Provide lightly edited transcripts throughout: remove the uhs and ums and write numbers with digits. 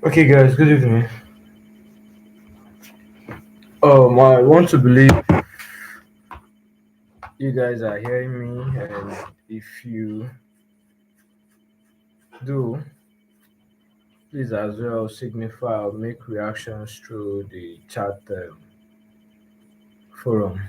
Okay, guys, good evening. I want to believe you guys are hearing me, and if you do, please as well signify or make reactions through the chat forum.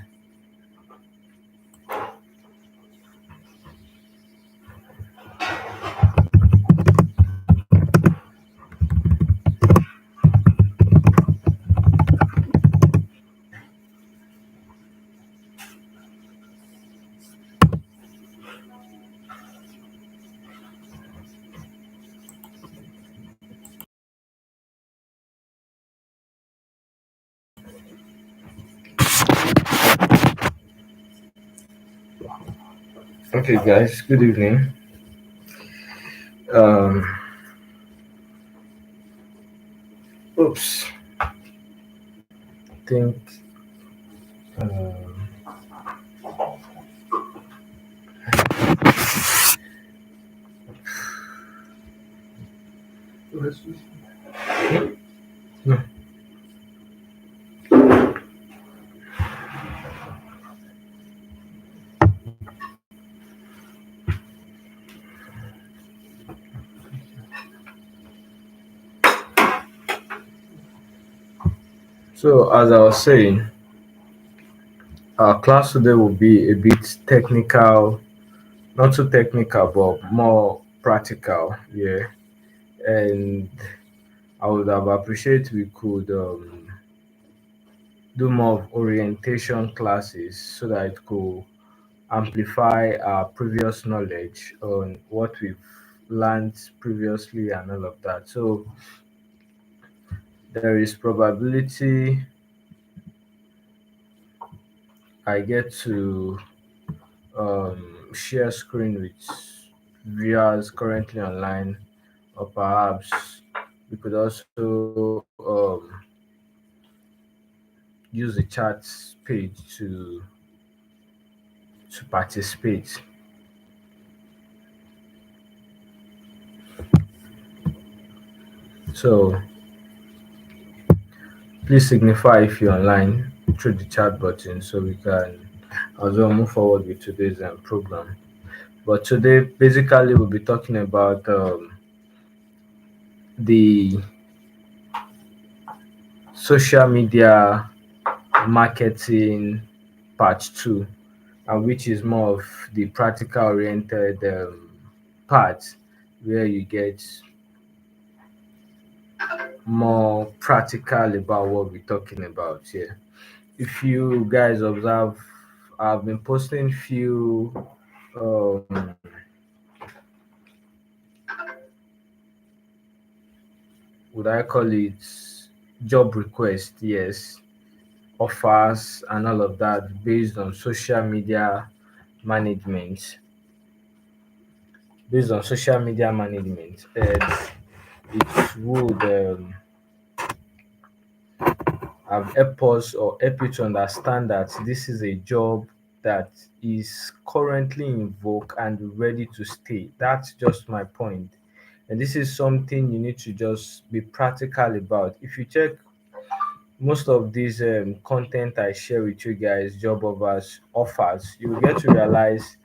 Okay, guys, good evening. Um, oops, think. Um, no. So, as I was saying, our class today will be a bit technical, not too technical, but more practical. Yeah, and I would have appreciated we could do more of orientation classes so that it could amplify our previous knowledge on what we've learned previously and all of that. So there is probability I get to share screen with viewers currently online, or perhaps we could also use the chat page to participate. So please signify if you're online through the chat button so we can as well move forward with today's program. But today, basically, we'll be talking about the social media marketing part two, and which is more of the practical oriented part where you get more practical about what we're talking about here. If you guys observe, I've been posting few um, would I call it job request, yes, offers and all of that based on social media management. Based on social media management, and it would have helped us or help you to understand that this is a job that is currently in vogue and ready to stay. That's just my point. And this is something you need to just be practical about. If you check most of these content I share with you guys, job offers, you will get to realize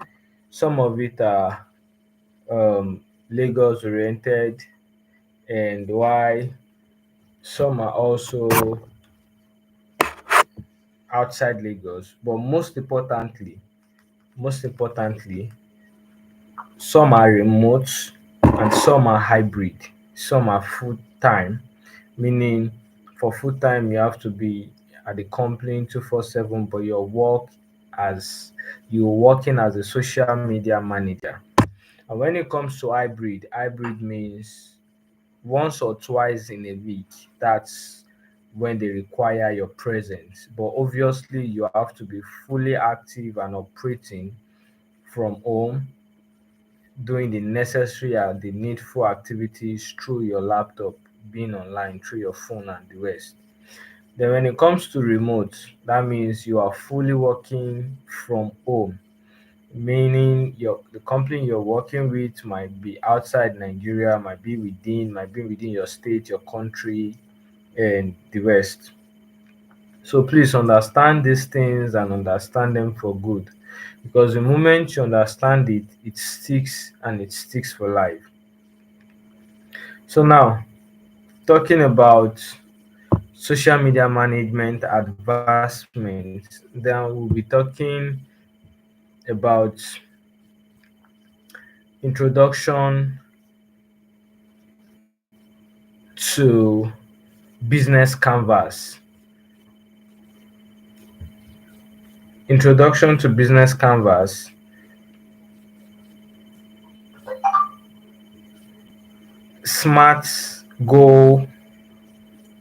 some of it are Lagos oriented, and why some are also outside Lagos. But most importantly, some are remote and some are hybrid. Some are full time, meaning for full time you have to be at the company 247, but as you're working as a social media manager. And when it comes to hybrid means once or twice in a week. That's when they require your presence. But obviously, you have to be fully active and operating from home, doing the necessary and the needful activities through your laptop, being online through your phone and the rest. Then, when it comes to remote, that means you are fully working from home, meaning the company you're working with might be outside Nigeria, might be within your state, your country, and the rest. So please understand these things and understand them for good, because the moment you understand it, it sticks and it sticks for life. So now, talking about social media management advancements, then we'll be talking about introduction to business canvas. Introduction to business canvas. Smart goal.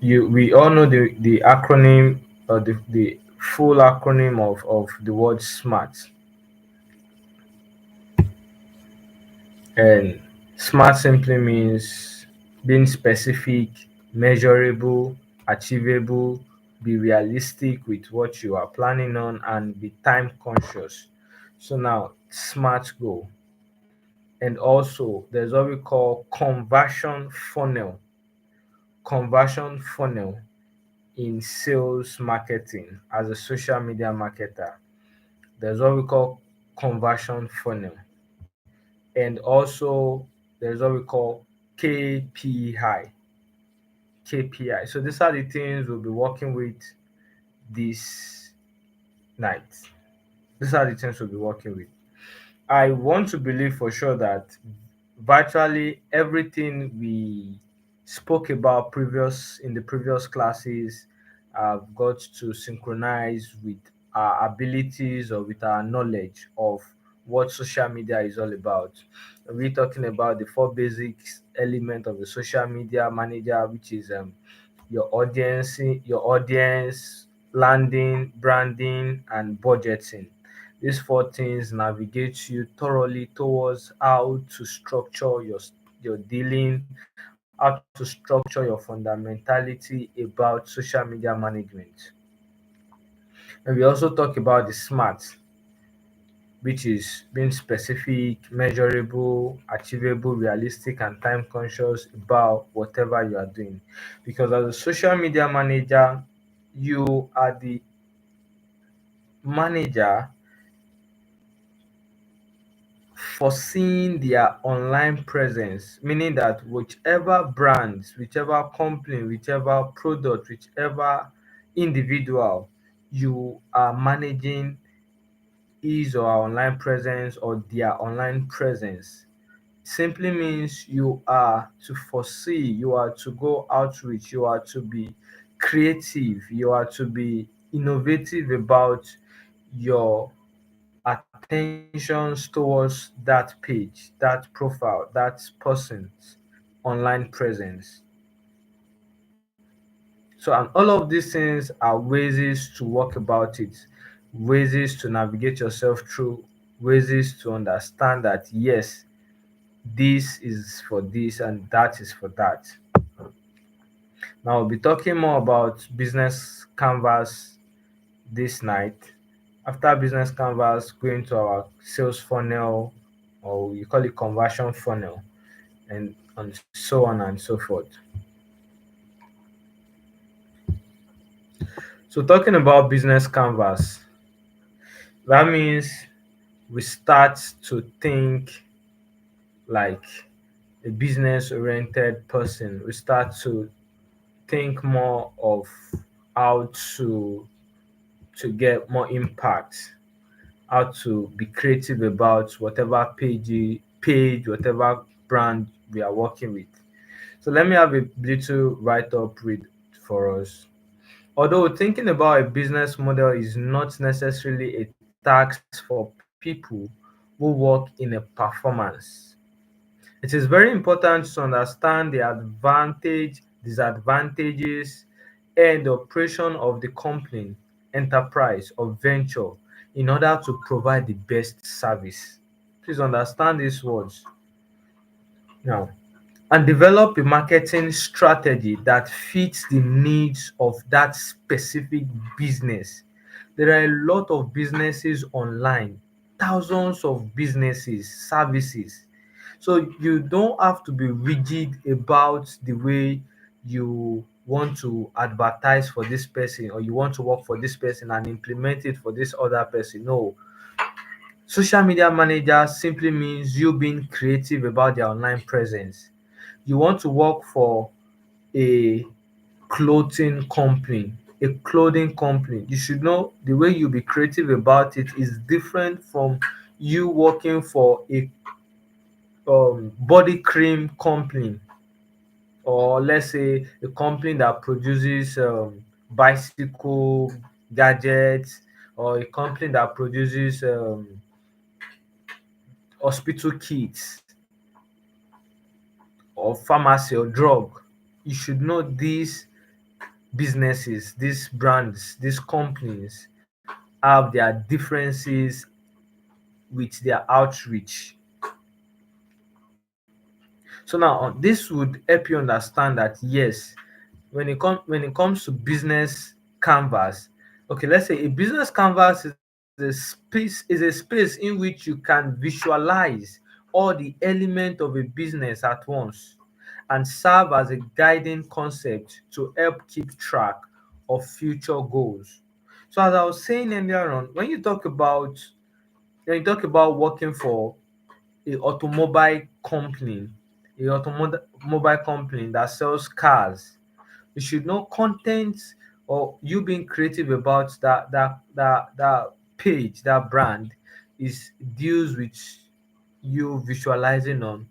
We all know the acronym, or the full acronym of the word smart. And smart simply means being specific, measurable, achievable, be realistic with what you are planning on, and be time conscious. So now, smart goal. And also, there's what we call conversion funnel. Conversion funnel in sales marketing as a social media marketer. There's what we call conversion funnel. And also, there's what we call KPI. KPI. So these are the things we'll be working with this night. These are the things we'll be working with. I want to believe for sure that virtually everything we spoke about previous in the previous classes have got to synchronize with our abilities or with our knowledge of what social media is all about. We're talking about the four basic element of the social media manager, which is your audience, landing, branding, and budgeting. These four things navigate you thoroughly towards how to structure your dealing, how to structure your fundamentality about social media management. And we also talk about the SMART, which is being specific, measurable, achievable, realistic, and time conscious about whatever you are doing. Because as a social media manager, you are the manager foreseeing their online presence, meaning that whichever brands, whichever company, whichever product, whichever individual you are managing his or her online presence or their online presence, simply means you are to foresee, you are to go outreach, you are to be creative, you are to be innovative about your attentions towards that page, that profile, that person's online presence. So, and all of these things are ways to work about it, ways to navigate yourself through, ways to understand that yes, this is for this and that is for that. Now, we'll be talking more about business canvas this night. After business canvas, going to our sales funnel, or you call it conversion funnel. And and so on and so forth. So talking about business canvas, that means we start to think like a business oriented person. We start to think more of how to get more impact, how to be creative about whatever page, whatever brand we are working with. So let me have a little write up read for us. Although thinking about a business model is not necessarily a task for people who work in a performance, it is very important to understand the advantage, disadvantages, and the operation of the company, enterprise, or venture in order to provide the best service. Please understand these words now, and develop a marketing strategy that fits the needs of that specific business. There are a lot of businesses online, thousands of businesses, services. So you don't have to be rigid about the way you want to advertise for this person or you want to work for this person and implement it for this other person. No, social media manager simply means you being creative about their online presence. You want to work for a clothing company, a clothing company, you should know the way you be creative about it is different from you working for a body cream company, or let's say a company that produces bicycle gadgets, or a company that produces hospital kits or pharmacy or drug. You should know these businesses, these brands, these companies have their differences with their outreach. So now this would help you understand that yes, when it comes to business canvas, okay, let's say a business canvas is a space in which you can visualize all the element of a business at once and serve as a guiding concept to help keep track of future goals. So as I was saying earlier on, when you talk about working for a automobile company that sells cars, you should know content, or you being creative about that page, that brand is deals with you visualizing on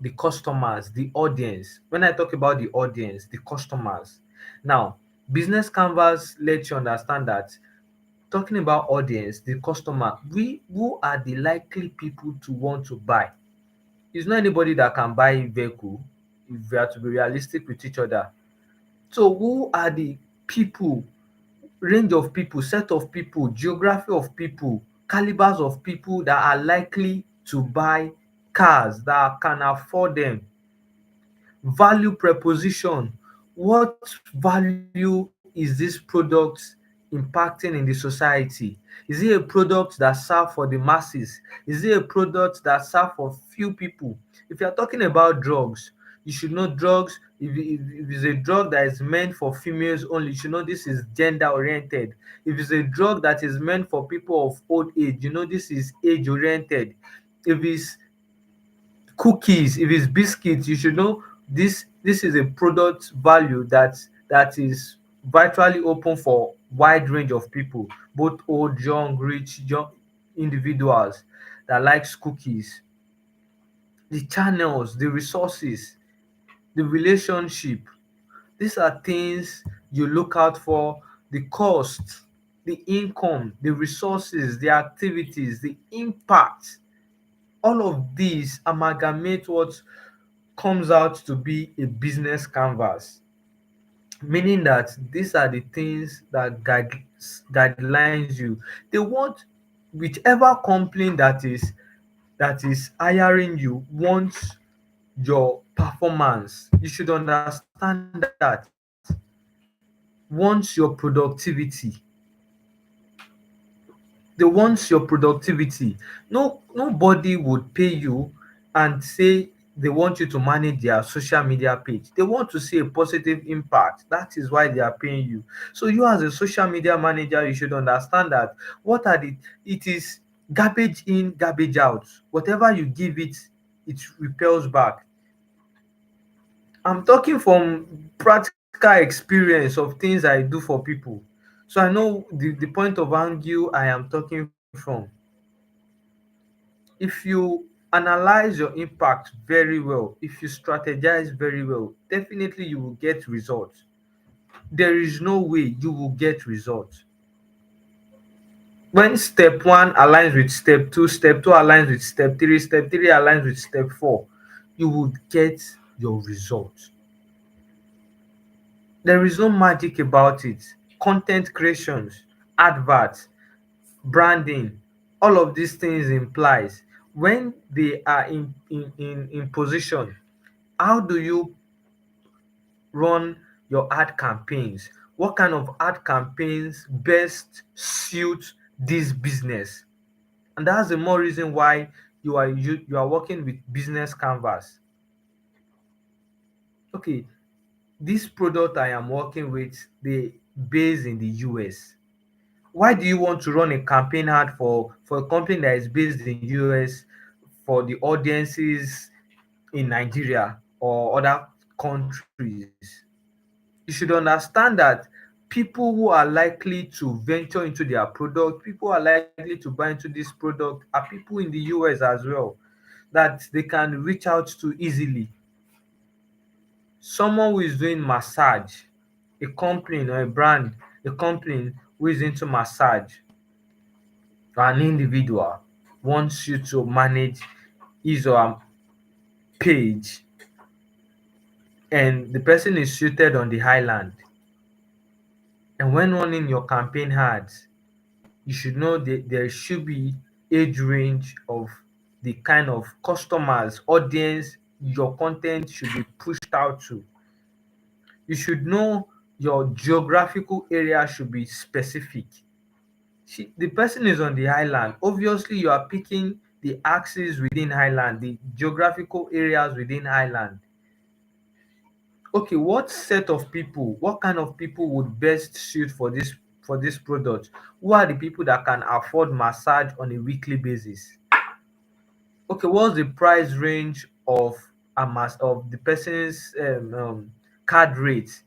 the customers, the audience. When I talk about the audience, the customers. Now, business canvas lets you understand that talking about audience, the customer, we who are the likely people to want to buy. It's not anybody that can buy a vehicle if we are to be realistic with each other. So who are the people, range of people, set of people, geography of people, calibers of people that are likely to buy cars, that can afford them? Value proposition. What value is this product impacting in the society? Is it a product that serve for the masses? Is it a product that serve for few people? If you are talking about drugs, you should know drugs. If it's a drug that is meant for females only, you should know this is gender oriented. If it's a drug that is meant for people of old age, you know this is age oriented. If it's cookies, if it's biscuits, you should know this is a product value that is virtually open for wide range of people, both old, young, rich, young individuals that likes cookies. The channels, the resources, the relationship, these are things you look out for. The cost, the income, the resources, the activities, the impact, all of these amalgamate what comes out to be a business canvas, meaning that these are the things that guidelines you. They want whichever company that is hiring you wants your performance. You should understand that wants your productivity. They want your productivity. Nobody would pay you and say They want you to manage their social media page. They want to see a positive impact. That is why they are paying you. So you as a social media manager, you should understand that what are the it is garbage in, garbage out. Whatever you give it, it repels back. I'm talking from practical experience of things I do for people. So I know the point of angle I am talking from. If you analyze your impact very well, if you strategize very well, definitely you will get results. There is no way you will get results. When step one aligns with step two aligns with step three aligns with step four, you would get your results. There is no magic about it. Content creations, adverts, branding, all of these things implies when they are in position, how do you run your ad campaigns? What kind of ad campaigns best suit this business? And that's the more reason why you are working with business canvas. Okay, this product I am working with, they based in the US. Why do you want to run a campaign ad for a company that is based in US for the audiences in Nigeria or other countries? You should understand that people who are likely to venture into their product, people who are likely to buy into this product are people in the US as well that they can reach out to easily. Someone who is doing massage, a company or a brand, a company who is into massage, an individual wants you to manage his or her page, and the person is suited on the highland, and when running your campaign ads, you should know that there should be age range of the kind of customers, audience your content should be pushed out to. You should know your geographical area should be specific. The person is on the island. Obviously, you are picking the axis within island, the geographical areas within island. Okay, what set of people, what kind of people would best suit for this product? Who are the people that can afford massage on a weekly basis? Okay, what's the price range of of the person's card rate?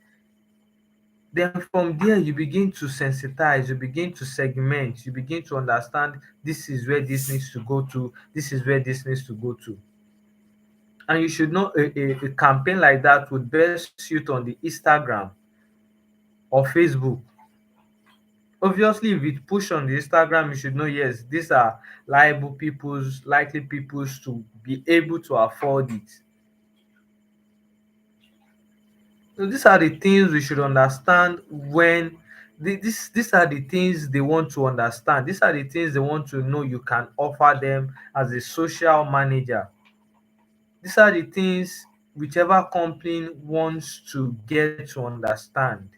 Then from there you begin to sensitize, you begin to segment, you begin to understand this is where this needs to go to, this is where this needs to go to. And you should know a campaign like that would best suit on the Instagram or Facebook. Obviously, if it push on the Instagram, you should know yes, these are liable people's, likely people's to be able to afford it. So these are the things we should understand when these are the things they want to understand. These are the things they want to know you can offer them as a social manager. These are the things whichever company wants to get to understand.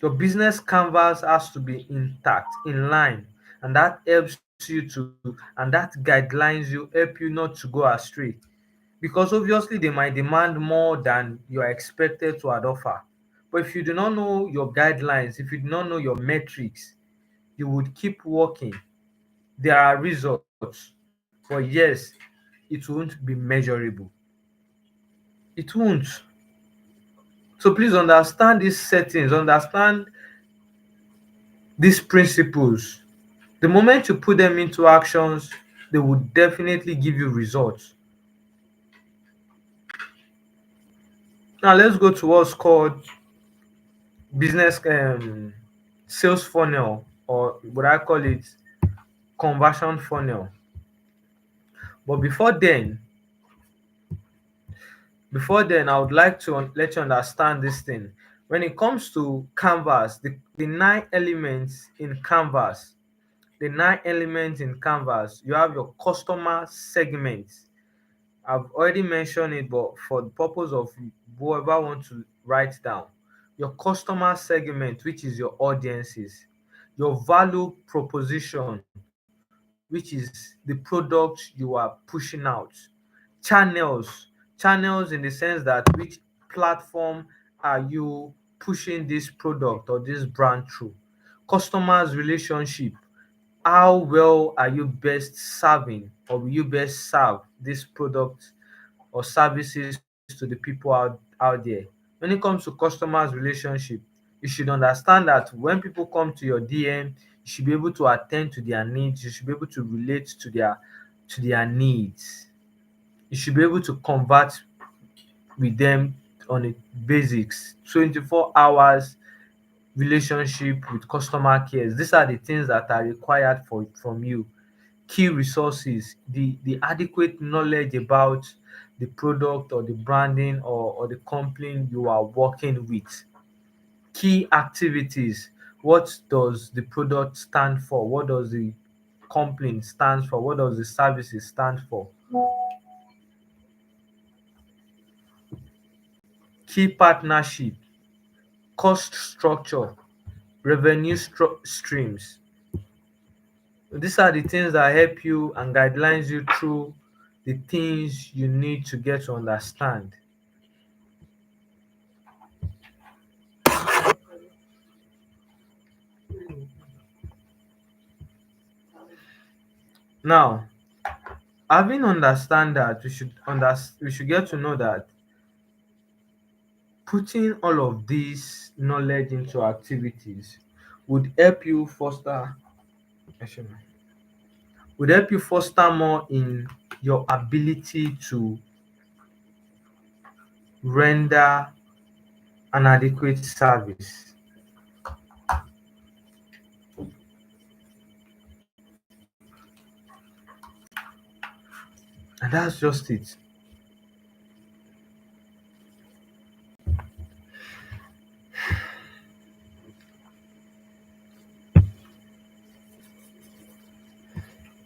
Your business canvas has to be intact, in line, and that helps you to, and that guidelines you help you not to go astray. Because obviously they might demand more than you are expected to offer. But if you do not know your guidelines, if you do not know your metrics, you would keep working. There are results, but yes, it won't be measurable. It won't. So please understand these settings, understand these principles. The moment you put them into actions, they will definitely give you results. Now let's go to what's called business sales funnel, or what I call it conversion funnel. But before then I would like to let you understand this thing. When it comes to canvas, the nine elements in canvas, you have your customer segment. I've already mentioned it, but for the purpose of whoever want to write down, your customer segment, which is your audiences, your value proposition, which is the product you are pushing out. Channels, channels in the sense that which platform are you pushing this product or this brand through. Customers relationship, how well are you best serving or will you best serve this product or services to the people out there. When it comes to customers relationship, you should understand that when people come to your DM, you should be able to attend to their needs, you should be able to relate to their needs. You should be able to convert with them on a basics 24 hours relationship with customer cares. These are the things that are required from you. Key resources, the adequate knowledge about the product or the branding or the company you are working with. Key activities, what does the product stand for? What does the company stand for? What does the services stand for? Key partnership, cost structure, revenue streams. These are the things that help you and guidelines you through the things you need to get to understand. Now, having understand that, we should get to know that putting all of this knowledge into activities would help you foster would help you foster more in your ability to render an adequate service. And that's just it.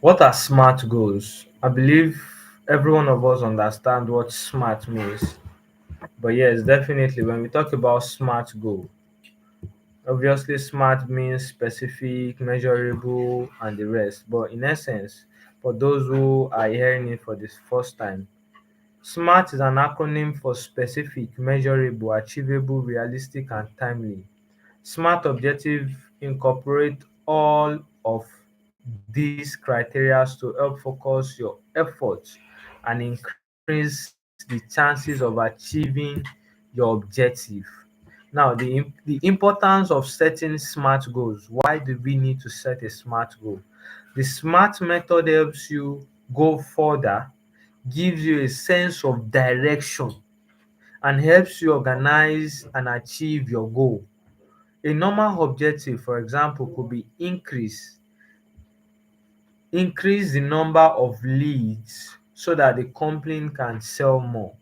What are SMART goals? I believe every one of us understand what SMART means. But yes, definitely when we talk about SMART goal, obviously SMART means specific, measurable, and the rest. But in essence, for those who are hearing it for the first time, SMART is an acronym for specific, measurable, achievable, realistic, and timely. SMART objectives incorporate all of these criteria to help focus your efforts and increase the chances of achieving your objective. Now, the importance of setting SMART goals. Why do we need to set a SMART goal? The SMART method helps you go further, gives you a sense of direction, and helps you organize and achieve your goal. A normal objective, for example, could be increase the number of leads so that the company can sell more.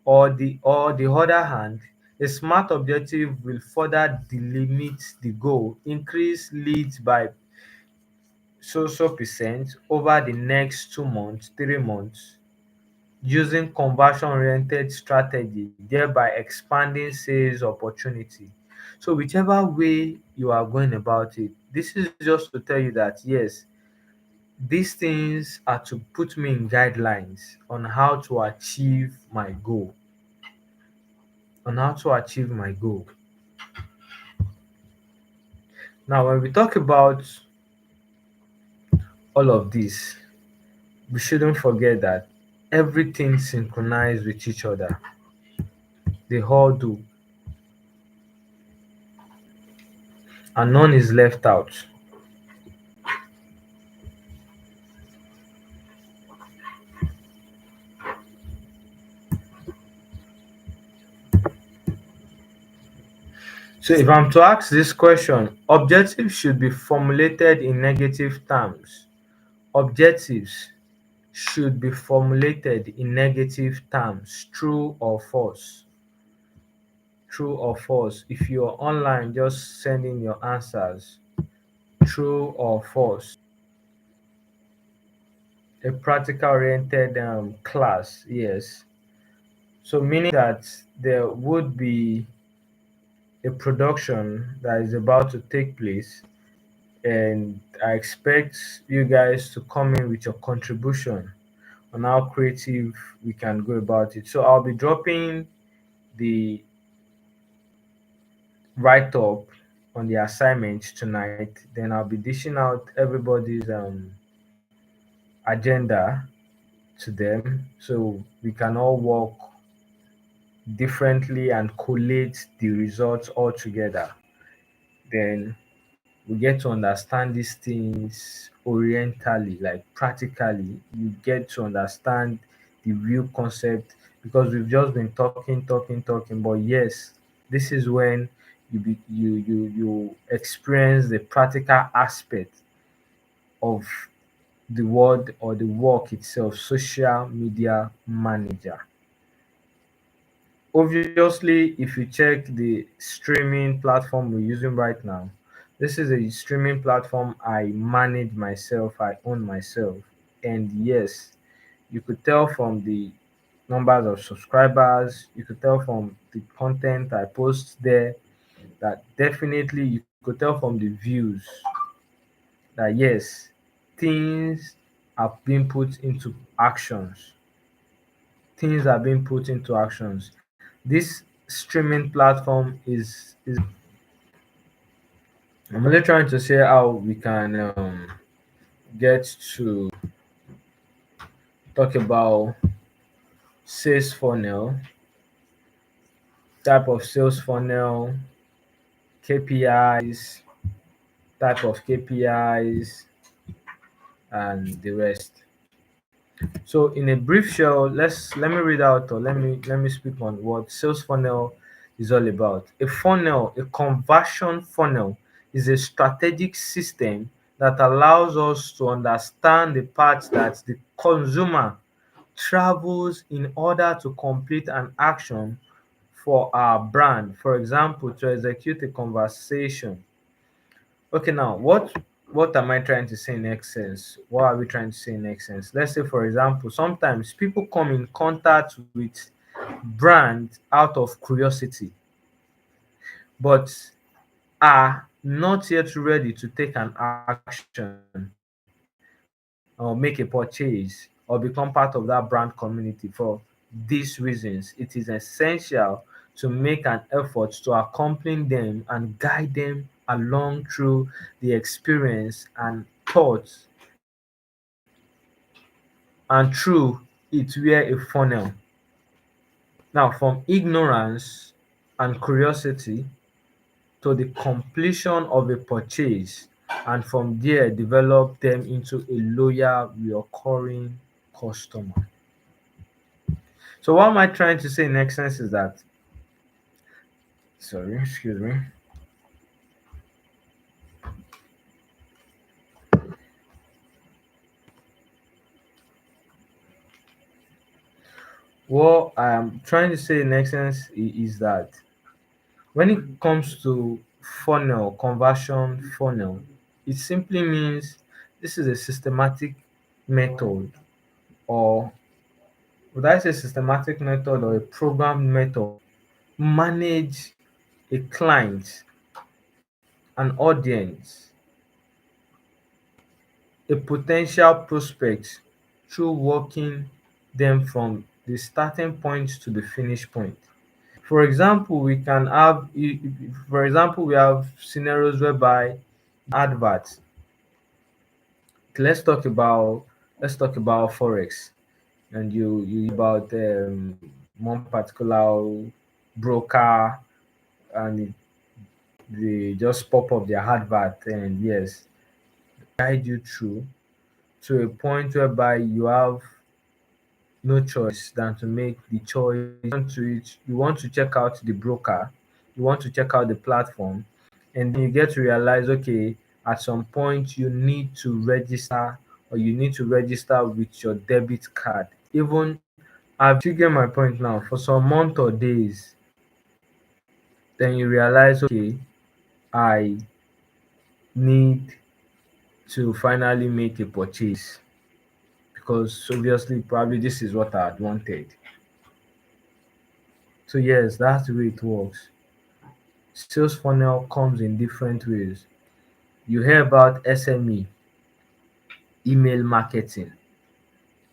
Or the other hand, a smart objective will further delimit the goal, increase leads by so percent over the next 2 months, 3 months, using conversion oriented strategy, thereby expanding sales opportunity. So whichever way you are going about it, this is just to tell you that yes, these things are to put me in guidelines on how to achieve my goal. On how to achieve my goal. Now, when we talk about all of this, we shouldn't forget that everything synchronized with each other. They all do, and none is left out. So, if I'm to ask this question, objectives should be formulated in negative terms. Objectives should be formulated in negative terms, true or false. True or false. If you're online, just send in your answers. True or false. A practical oriented class, yes. So, meaning that there would be a production that is about to take place, and I expect you guys to come in with your contribution on how creative we can go about it. So I'll be dropping the write up on the assignment tonight. Then I'll be dishing out everybody's agenda to them so we can all work differently and collate the results all together. Then we get to understand these things orientally, like practically. You get to understand the real concept because we've just been talking, talking, talking. But yes, this is when you experience the practical aspect of the word or the work itself, social media manager. Obviously, if you check the streaming platform we're using right now, this is a streaming platform I manage myself, I own myself. And yes, you could tell from the numbers of subscribers, you could tell from the content I post there that definitely you could tell from the views that yes, things are being put into actions. Things are being put into actions. This streaming platform is I'm only trying to say how we can get to talk about sales funnel, type of sales funnel, KPIs, type of KPIs, and the rest. So in a brief shell, let me read out or let me speak on what sales funnel is all about. A funnel, a conversion funnel, is a strategic system that allows us to understand the path that the consumer travels in order to complete an action for our brand. For example, to execute a conversation. Okay, now what am I trying to say in essence? What are we trying to say in essence? Let's say, for example, sometimes people come in contact with brand out of curiosity, but are not yet ready to take an action or make a purchase or become part of that brand community. For these reasons, it is essential to make an effort to accompany them and guide them along through the experience and thoughts and through it via a funnel. Now, from ignorance and curiosity to the completion of a purchase, and from there develop them into a loyal, recurring customer. So, what am I trying to say in essence is that, sorry, excuse me. What I'm trying to say in essence is that when it comes to funnel, conversion funnel, it simply means this is a systematic method, or would I say systematic method or a programmed method manage a client, an audience, a potential prospect through working them from the starting point to the finish point. For example, we can have, for example, we have scenarios whereby adverts. Okay, let's talk about forex, and you about one particular broker, and they just pop up their advert, and yes, guide you through to a point whereby you have no choice than to make the choice. You want to check out the broker, you want to check out the platform, and then you get to realize, okay, at some point you need to register, or you need to register with your debit card. Even you get my point now, for some month or days, then you realize, okay, I need to finally make a purchase because obviously probably this is what I had wanted. So yes, that's the way it works. Sales funnel comes in different ways. You hear about SME, email marketing.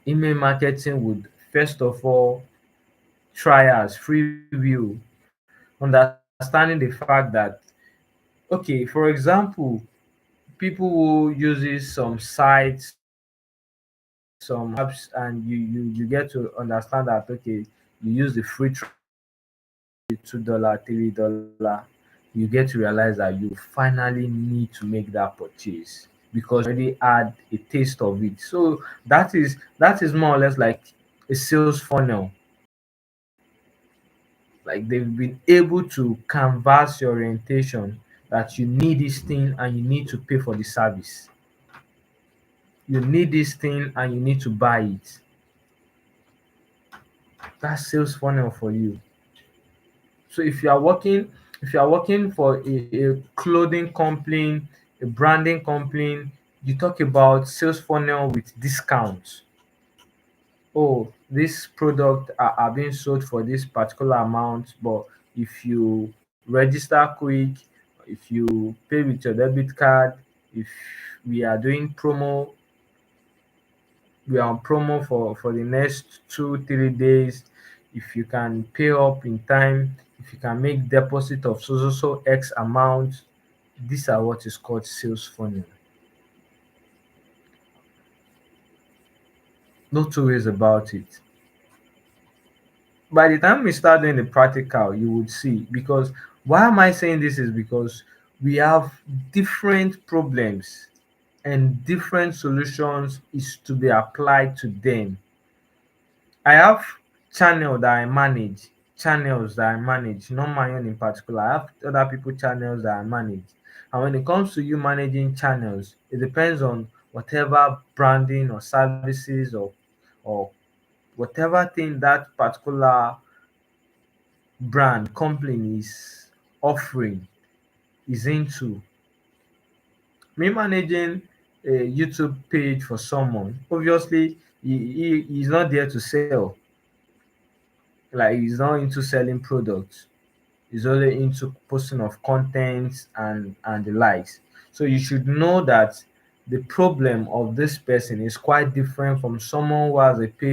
Email marketing would first of all try as free will, understanding the fact that, okay, for example, people who uses some sites, some apps, and you get to understand that, okay, you use the free trial, $2, $3, you get to realize that you finally need to make that purchase because you already had a taste of it. So that is more or less like a sales funnel. Like they've been able to canvas your orientation that you need this thing and you need to pay for the service. You need this thing and you need to buy it. That's sales funnel for you. So if you are working for a clothing company, a branding company, you talk about sales funnel with discounts. Oh, this product are being sold for this particular amount, but if you register quick, if you pay with your debit card, if we are doing promo, we are on promo for the next 2 3 days. If you can pay up in time, if you can make deposit of so X amount, these are what is called sales funnel. No two ways about it. By the time we start doing the practical, you would see. Because why am I saying this is because we have different problems and different solutions is to be applied to them. I have channels that I manage, not my own in particular. I have other people channels that I manage. And when it comes to you managing channels, it depends on whatever branding or services or whatever thing that particular brand company is offering is into. Me managing a YouTube page for someone, obviously he's not there to sell. Like he's not into selling products. He's only into posting of content and the likes. So you should know that the problem of this person is quite different from someone who has a page